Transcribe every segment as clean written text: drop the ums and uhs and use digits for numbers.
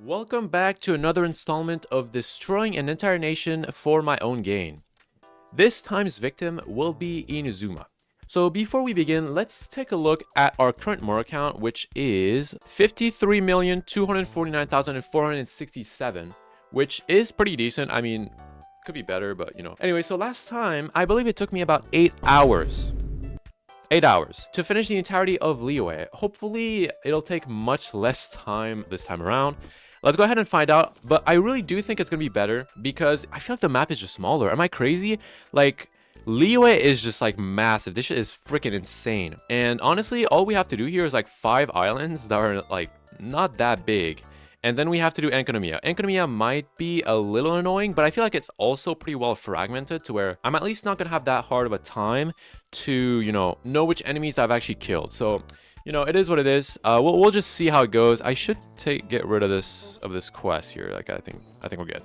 Welcome back to another installment of destroying an entire nation for my own gain. This time's victim will be Inazuma. So before we begin, let's take a look at our current Mora count, which is 53,249,467, which is pretty decent. I mean, could be better, but you know. Anyway, so last time, I believe it took me about 8 hours. 8 hours to finish the entirety of Liyue. Hopefully, it'll take much less time this time around. Let's go ahead and find out, but I really do think it's gonna be better because I feel like the map is just smaller. Am I crazy? Like, Liyue is just like massive. This shit is freaking insane. And honestly, all we have to do here is like 5 islands that are like not that big. And then we have to do Enkonomiya. Enkonomiya might be a little annoying, but I feel like it's also pretty well fragmented to where I'm at least not gonna have that hard of a time to, you know which enemies I've actually killed. So, you know, it is what it is. We'll just see how it goes. I should get rid of this quest here. Like I think we're good.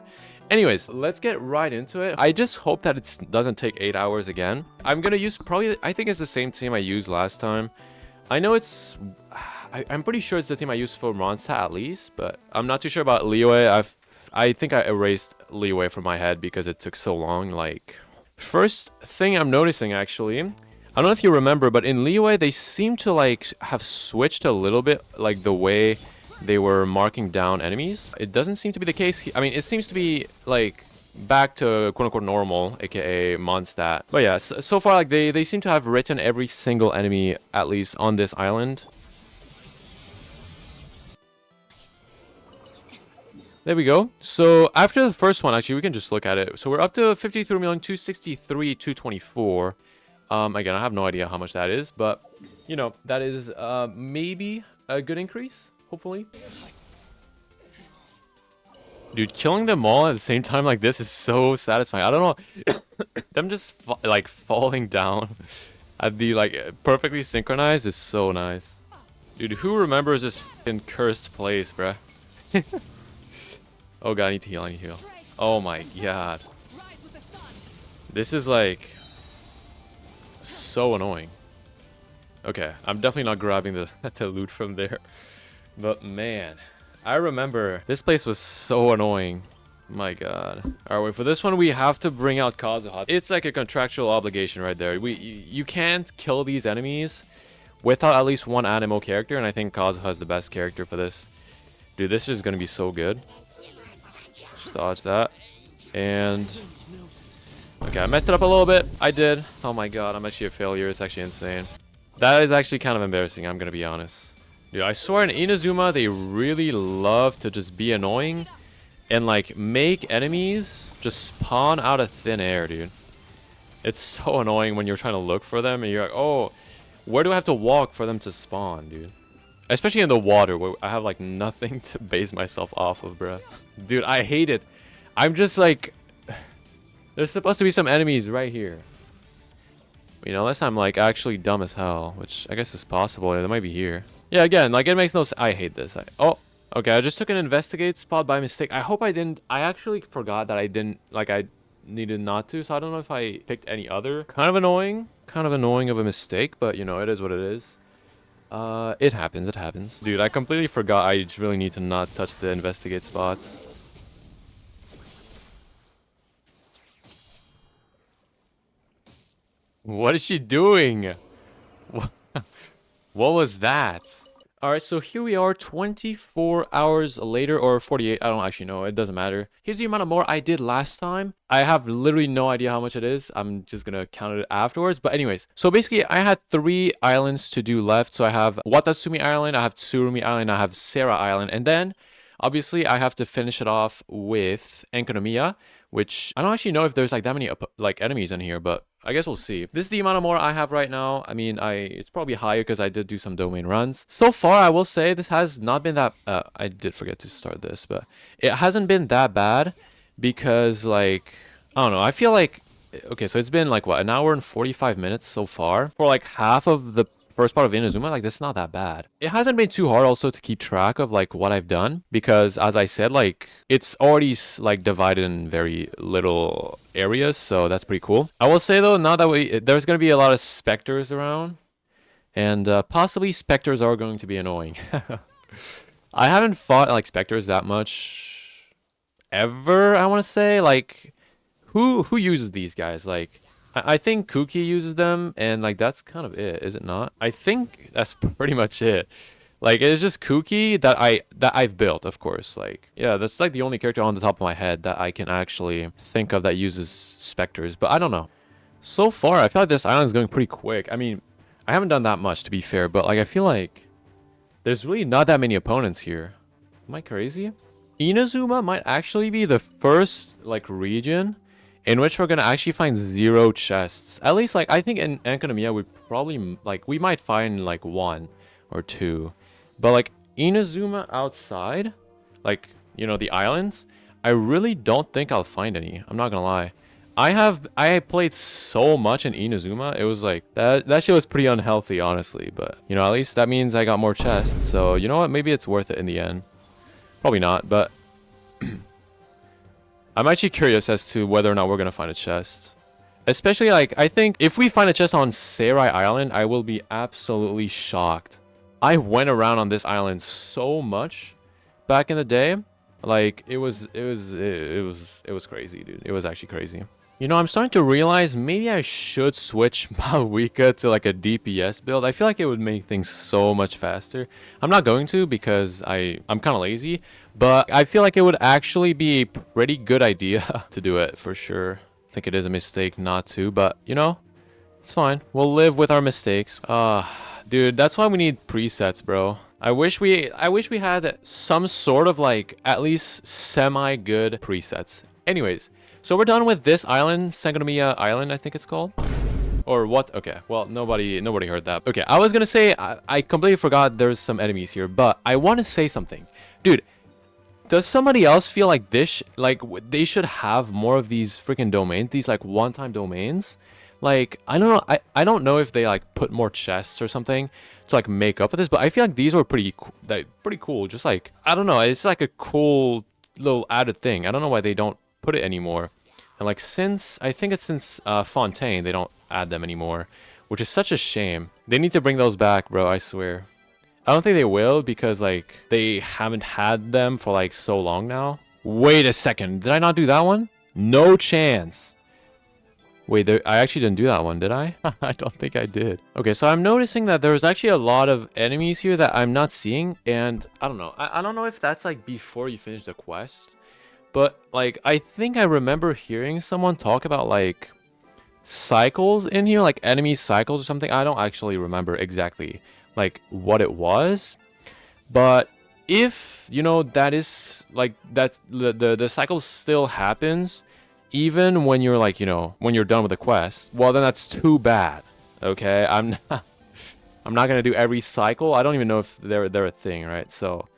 Anyways, let's get right into it. I just hope that it doesn't take 8 hours again. I'm gonna use I think it's the same team I used last time. I know it's I'm pretty sure it's the team I used for Mondstadt at least, but I'm not too sure about Liyue. I think I erased Liyue from my head because it took so long. Like, first thing I'm noticing actually, I don't know if you remember, but in Liyue they seem to like have switched a little bit, like the way they were marking down enemies. It doesn't seem to be the case. I mean, it seems to be like back to quote-unquote normal, aka Mondstadt. But yeah, so far like they seem to have written every single enemy at least on this island. There we go. So after the first one, actually, we can just look at it. So we're up to 53,263,224. Again, I have no idea how much that is, but you know, that is maybe a good increase, hopefully. Dude, killing them all at the same time like this is so satisfying. I don't know, them just like falling down at the like perfectly synchronized is so nice. Dude, who remembers this fucking cursed place, bruh? Oh god, I need to heal, Oh my god. This is like so annoying. Okay, I'm definitely not grabbing the loot from there. But man, I remember this place was so annoying. My god. Alright, wait, for this one we have to bring out Kazuha. It's like a contractual obligation right there. You can't kill these enemies without at least one Animo character, and I think Kazuha is the best character for this. Dude, this is gonna be so good. Just dodge that. And okay, I messed it up a little bit. I did. Oh my god, I'm actually a failure. It's actually insane. That is actually kind of embarrassing, I'm gonna be honest. Dude, I swear in Inazuma, they really love to just be annoying and like make enemies just spawn out of thin air, dude. It's so annoying when you're trying to look for them and you're like, oh, where do I have to walk for them to spawn, dude? Especially in the water where I have like nothing to base myself off of, bruh. Dude, I hate it. I'm just like, there's supposed to be some enemies right here. You know, unless I'm like actually dumb as hell, which I guess is possible. Yeah, they might be here. Yeah, again, like it makes no sense. I hate this. Oh, okay. I just took an investigate spot by mistake. I hope I didn't. I actually forgot that I didn't. Like I needed not to. So I don't know if I picked any other. Kind of annoying of a mistake, but you know, it is what it is. It happens. It happens. Dude, I completely forgot. I just really need to not touch the investigate spots. What is she doing? What was that? Alright, so here we are 24 hours later, or 48, I don't actually know, it doesn't matter. Here's the amount of Mora I did last time. I have literally no idea how much it is. I'm just gonna count it afterwards. But anyways, so basically I had 3 islands to do left. So I have Watatsumi Island, I have Tsurumi Island, I have Sera Island, and then obviously I have to finish it off with Enkonomiya, which I don't actually know if there's like that many like enemies in here, but I guess we'll see. This is the amount of Mora I have right now. I mean, it's probably higher because I did do some domain runs. So far, I will say this has not been that... I did forget to start this, but it hasn't been that bad because, like, I don't know. I feel like... Okay, so it's been, like, what, an hour and 45 minutes so far? For, like, half of the first part of Inazuma, like, that's not that bad. It hasn't been too hard also to keep track of, like, what I've done because, as I said, like, it's already, like, divided in very little areas, so that's pretty cool. I will say, though, now that there's going to be a lot of specters around, and possibly specters are going to be annoying. I haven't fought like specters that much ever, I want to say. Like, who uses these guys? Like, I think Kuki uses them, and like that's kind of it, is it not? I think that's pretty much it. Like, it's just Kuki that I've built, of course. Like, yeah, that's like the only character on the top of my head that I can actually think of that uses specters. But I don't know. So far, I feel like this island is going pretty quick. I mean, I haven't done that much to be fair, but like I feel like there's really not that many opponents here. Am I crazy? Inazuma might actually be the first like region in which we're gonna actually find 0 chests. At least like I think in Economia we probably like we might find like 1 or 2. But like Inazuma outside, like you know the islands, I really don't think I'll find any. I'm not gonna lie. I played so much in Inazuma. It was like that shit was pretty unhealthy, honestly. But you know, at least that means I got more chests. So you know what? Maybe it's worth it in the end. Probably not, but I'm actually curious as to whether or not we're gonna find a chest. Especially like I think if we find a chest on Serai Island, I will be absolutely shocked. I went around on this island so much back in the day. Like it was crazy, dude. It was actually crazy. You know, I'm starting to realize maybe I should switch Mawika to like a DPS build. I feel like it would make things so much faster. I'm not going to because I'm kind of lazy, but I feel like it would actually be a pretty good idea to do it for sure. I think it is a mistake not to, but you know, it's fine. We'll live with our mistakes. Dude, that's why we need presets, bro. I wish we had some sort of like at least semi-good presets. Anyways, so we're done with this island, Sangonomiya Island, I think it's called. Or what? Okay, well, nobody heard that. Okay, I was gonna say, I completely forgot there's some enemies here, but I want to say something. Dude, does somebody else feel like this, they should have more of these freaking domains, these like one-time domains? Like, I don't know, I don't know if they like put more chests or something to like make up for this, but I feel like these were pretty cool. Just like, I don't know, it's like a cool little added thing. I don't know why they don't put it anymore. And like I think it's since Fontaine, they don't add them anymore, which is such a shame. They need to bring those back, bro, I swear. I don't think they will because like they haven't had them for like so long now. Wait a second, did I not do that one? No chance. Wait, I actually didn't do that one, did I? I don't think I did. Okay, so I'm noticing that there's actually a lot of enemies here that I'm not seeing, and I don't know. I don't know if that's like before you finish the quest. But, like, I think I remember hearing someone talk about, like, cycles in here, like enemy cycles or something. I don't actually remember exactly, like, what it was. But if, you know, that is, like, that's, the cycle still happens, even when you're, like, you know, when you're done with the quest, well, then that's too bad, okay? I'm not gonna do every cycle. I don't even know if they're a thing, right? So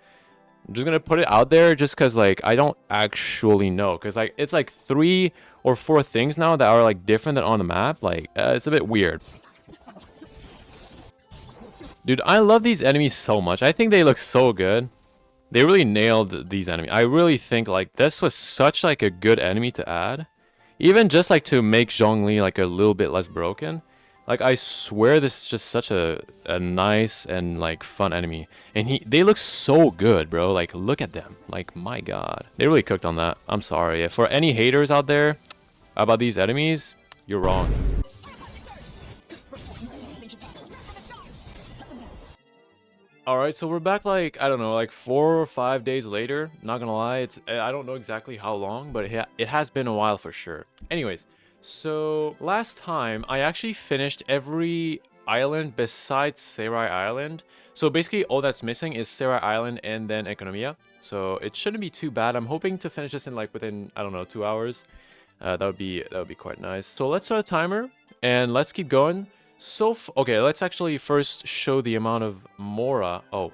I'm just gonna put it out there just because like I don't actually know, because like it's like 3 or 4 things now that are like different than on the map. Like it's a bit weird. Dude, I love these enemies so much. I think they look so good. They really nailed these enemies. I really think like this was such like a good enemy to add, even just like to make Zhongli like a little bit less broken. Like, I swear this is just such a nice and, like, fun enemy. And they look so good, bro. Like, look at them. Like, my god. They really cooked on that. I'm sorry. For any haters out there about these enemies, you're wrong. Alright, so we're back, like, I don't know, like 4 or 5 days later. Not gonna lie, I don't know exactly how long, but it has been a while for sure. Anyways. So, last time, I actually finished every island besides Serai Island. So, basically, all that's missing is Serai Island and then Economia. So, it shouldn't be too bad. I'm hoping to finish this in, like, within, I don't know, 2 hours. That would be quite nice. So, let's start a timer, and let's keep going. So, okay, let's actually first show the amount of Mora. Oh,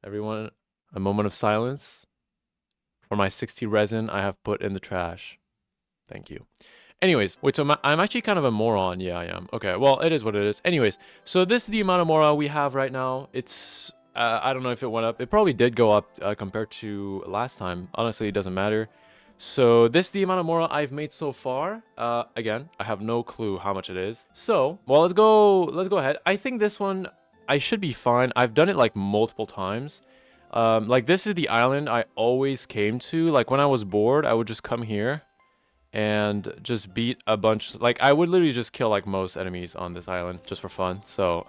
everyone, a moment of silence for my 60 resin I have put in the trash. Thank you. Anyways, wait, so I'm actually kind of a moron. Yeah, I am. Okay, well, it is what it is. Anyways, so this is the amount of Mora we have right now. It's, I don't know if it went up. It probably did go up compared to last time. Honestly, it doesn't matter. So this is the amount of Mora I've made so far. Again, I have no clue how much it is. So, well, let's go ahead. I think this one, I should be fine. I've done it like multiple times. Like this is the island I always came to. Like when I was bored, I would just come here and just beat a bunch. Like I would literally just kill like most enemies on this island just for fun. So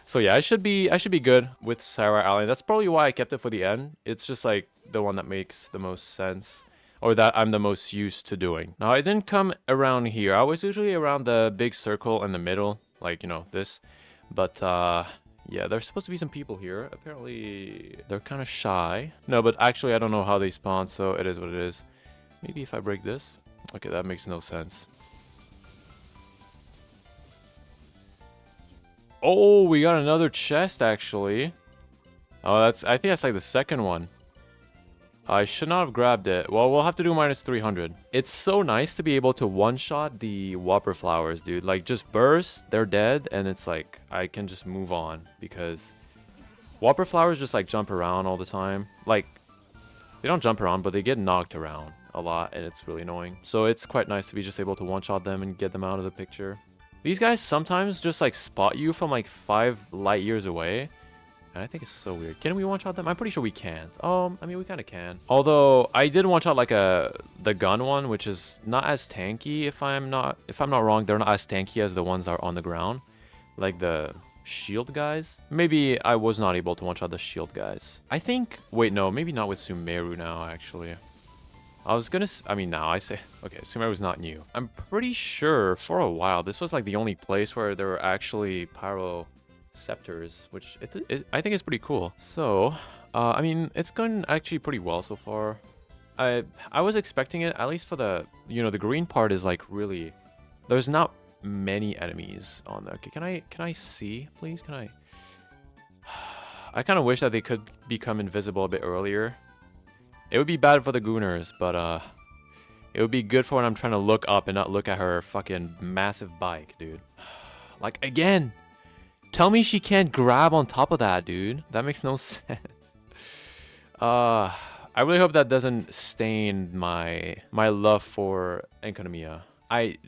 so yeah, I should be good with Sarai Island. That's probably why I kept it for the end. It's just like the one that makes the most sense, or that I'm the most used to doing. Now I didn't come around here. I was usually around the big circle in the middle, like you know this. But yeah, there's supposed to be some people here. Apparently they're kind of shy. No, but actually I don't know how they spawn, so it is what it is. Maybe if I break this. Okay, that makes no sense. Oh, we got another chest, actually. Oh, I think that's like the second one. I should not have grabbed it. Well, we'll have to do minus 300. It's so nice to be able to one-shot the Whopper Flowers, dude. Like, just burst, they're dead, and it's like, I can just move on. Because Whopper Flowers just, like, jump around all the time. Like, they don't jump around, but they get knocked around a lot, and it's really annoying. So it's quite nice to be just able to one-shot them and get them out of the picture. These guys sometimes just like spot you from like 5 light years away. And I think it's so weird. Can we one-shot them? I'm pretty sure we can't. I mean, we kind of can. Although I did one-shot like the gun one, which is not as tanky. If I'm not wrong, they're not as tanky as the ones that are on the ground, like the shield guys. Maybe I was not able to one-shot the shield guys. I think. Wait, no, maybe not with Sumeru now. Actually, I was gonna. I mean, now I say. Okay, Sumeru's not new. I'm pretty sure for a while this was like the only place where there were actually pyro scepters, which I think is pretty cool. So, I mean, it's going actually pretty well so far. I was expecting it, at least for the, you know, the green part is like really, there's not many enemies on there. Okay, can I see, please? Can I? I kind of wish that they could become invisible a bit earlier. It would be bad for the Gooners, but it would be good for when I'm trying to look up and not look at her fucking massive bike, dude. Like, again, tell me she can't grab on top of that, dude. That makes no sense. I really hope that doesn't stain my love for Enkanomiya.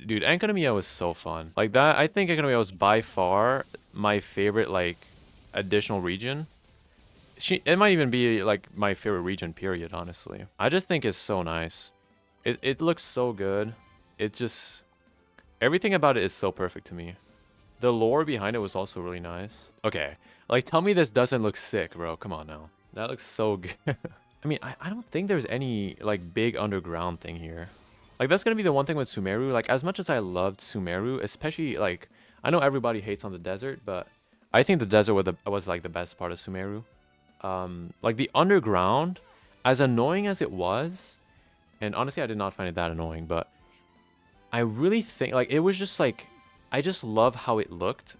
Dude, Enkanomiya was so fun. Like that, I think Enkanomiya was by far my favorite, like, additional region. It might even be like my favorite region, period, honestly. I just think it's so nice. It looks so good. It just, everything about it is so perfect to me. The lore behind it was also really nice. Okay, like tell me this doesn't look sick, bro. Come on now. That looks so good. I mean, I don't think there's any like big underground thing here. Like that's gonna be the one thing with Sumeru. Like as much as I loved Sumeru, especially like, I know everybody hates on the desert, but I think the desert was like the best part of Sumeru. Like the underground, as annoying as it was, and honestly I did not find it that annoying, but I really think like it was just like, I just love how it looked,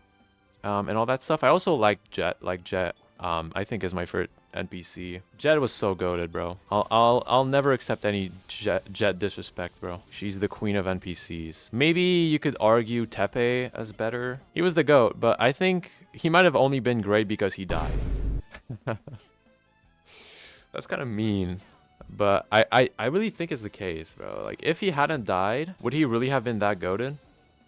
and all that stuff. I also like Jet. Like Jet, I think is my favorite NPC. Jet was so goated, bro. I'll never accept any Jet disrespect, bro. She's the queen of NPCs. Maybe you could argue Tepe as better. He was the goat, but I think he might have only been great because he died. That's kind of mean, but I really think it's the case, bro. Like if he hadn't died, would he really have been that goated?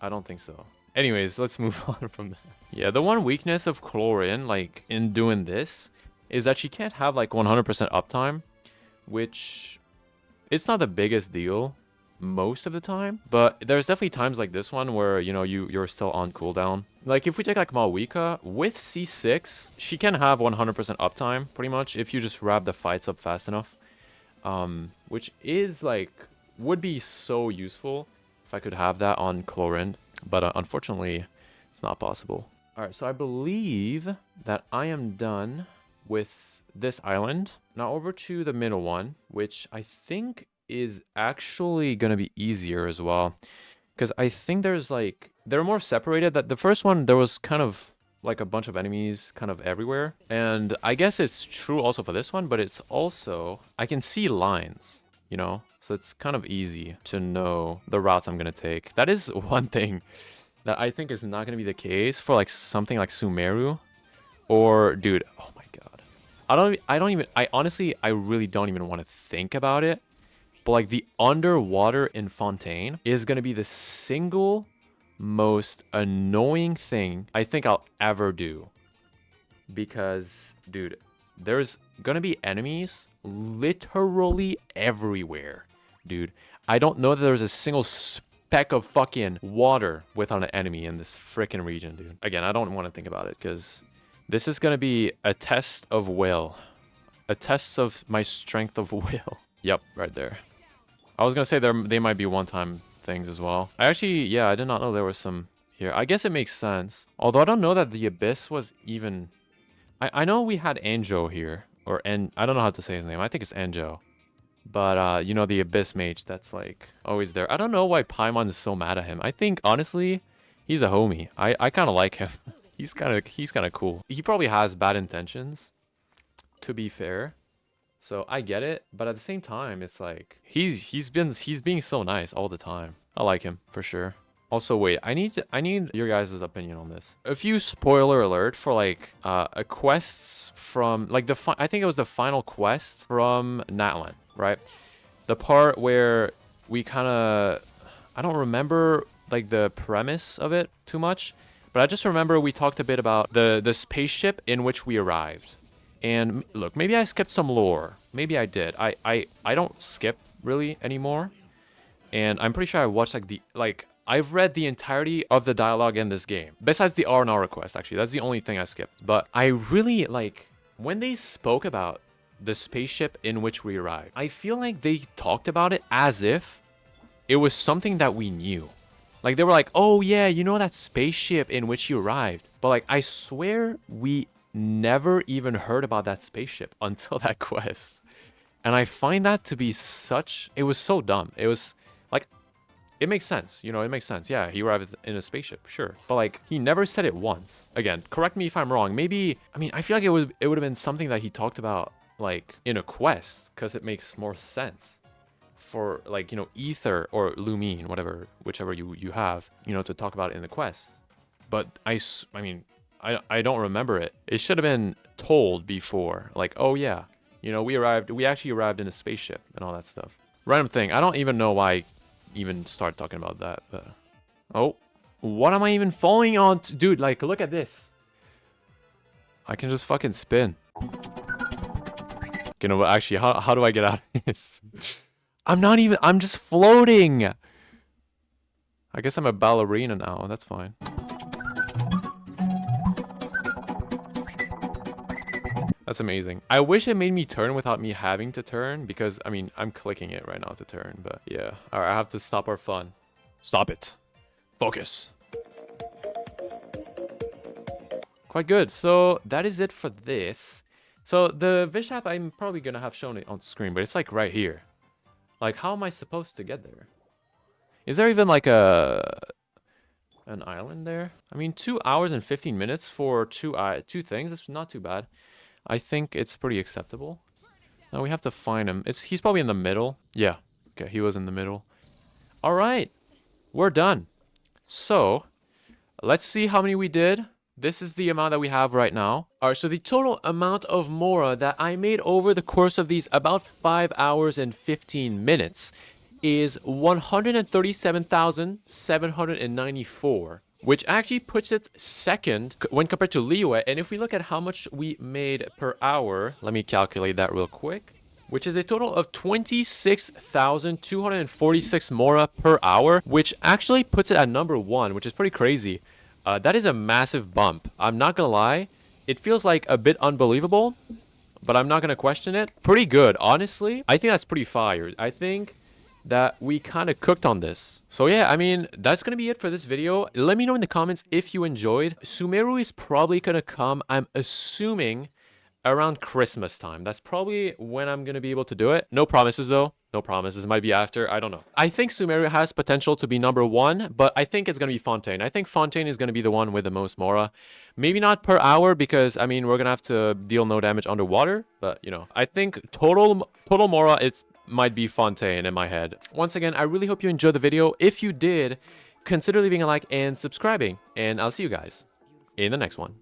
I don't think so. Anyways, let's move on from that. Yeah, the one weakness of Chlorine, like in doing this, is that she can't have like 100% uptime, which it's not the biggest deal most of the time, but there's definitely times like this one where, you know, you're still on cooldown. Like if we take like Malwika with C6, she can have 100% uptime pretty much if you just wrap the fights up fast enough, which is like, would be so useful if I could have that on Chlorine, but unfortunately it's not possible. All right, so I believe that I am done with this island. Now over to the middle one, which I think is actually gonna be easier as well, because I think there's like, they're more separated. That the first one, there was kind of like a bunch of enemies kind of everywhere, and I guess it's true also for this one, but it's also, I can see lines, you know, so it's kind of easy to know the routes I'm gonna take. That is one thing that I think is not gonna be the case for like something like Sumeru, or dude, oh my god, I honestly, I really don't even want to think about it. But like the underwater in Fontaine is going to be the single most annoying thing I think I'll ever do. Because, dude, there's gonna be enemies literally everywhere, dude. I don't know that there's a single speck of fucking water without an enemy in this freaking region, dude. Again, I don't want to think about it because this is gonna be a test of will. A test of my strength of will. Yep, right there. I was gonna say they might be one-time things as well. I actually, yeah, I did not know there was some here. I guess it makes sense. Although I don't know that the Abyss was even... I know we had Anjo here. I don't know how to say his name. I think it's Anjo. But, you know, the Abyss Mage that's, like, always there. I don't know why Paimon is so mad at him. I think, honestly, he's a homie. I kind of like him. He's kind of cool. He probably has bad intentions, to be fair. So I get it, but at the same time, it's like he's being so nice all the time. I like him for sure. Also, wait, I need your guys' opinion on this. A few spoiler alert for like a quests from like I think it was the final quest from Natlan, right? The part where we kind of, I don't remember like the premise of it too much, but I just remember we talked a bit about the spaceship in which we arrived. And look, maybe I skipped some lore. Maybe I did. I don't skip really anymore. And I'm pretty sure I watched I've read the entirety of the dialogue in this game. Besides the R&R request, actually. That's the only thing I skipped. But I really, like, when they spoke about the spaceship in which we arrived, I feel like they talked about it as if it was something that we knew. Like, they were like, oh yeah, you know that spaceship in which you arrived. But like, I swear we never even heard about that spaceship until that quest. And I find that to be it was so dumb. It was like, it makes sense, you know, it makes sense. Yeah, he arrived in a spaceship, sure. But like, he never said it once. Again, correct me if I'm wrong. Maybe, I mean, I feel like it would have been something that he talked about like in a quest, because it makes more sense for like, you know, Ether or Lumine, whichever you have, you know, to talk about it in the quest. But I mean, I don't remember it. It should have been told before. Like, oh yeah, you know, we actually arrived in a spaceship and all that stuff. Random thing. I don't even know why I even start talking about that. But... oh, what am I even falling on? Dude, like, look at this. I can just fucking spin. You know, actually, how do I get out of this? I'm just floating. I guess I'm a ballerina now. That's fine. That's amazing. I wish it made me turn without me having to turn, because, I mean, I'm clicking it right now to turn, but yeah. All right, I have to stop our fun. Stop it. Focus. Quite good. So that is it for this. So the Vishap, I'm probably going to have shown it on screen, but it's like right here. Like, how am I supposed to get there? Is there even like an island there? I mean, 2 hours and 15 minutes for two things. It's not too bad. I think it's pretty acceptable. Now we have to find him. He's probably in the middle. Yeah. Okay, he was in the middle. All right. We're done. So, let's see how many we did. This is the amount that we have right now. All right, so the total amount of Mora that I made over the course of these about 5 hours and 15 minutes is 137,794. Which actually puts it second when compared to Liyue. And if we look at how much we made per hour, let me calculate that real quick, which is a total of 26,246 Mora per hour, which actually puts it at number 1, which is pretty crazy. That is a massive bump. I'm not gonna lie. It feels like a bit unbelievable, but I'm not gonna question it. Pretty good, honestly. I think that's pretty fire. I think that we kind of cooked on this. So yeah, I mean, that's gonna be it for this video. Let me know in the comments if you enjoyed. Sumeru is probably gonna come, I'm assuming, around Christmas time. That's probably when I'm gonna be able to do it. No promises though. No promises. It might be after. I don't know. I think Sumeru has potential to be number 1, but I think it's gonna be Fontaine. I think Fontaine is gonna be the one with the most Mora. Maybe not per hour, because I mean, we're gonna have to deal no damage underwater, but you know, I think total Mora, it's might be Fontaine in my head. Once again, I really hope you enjoyed the video. If you did, consider leaving a like and subscribing, and I'll see you guys in the next one.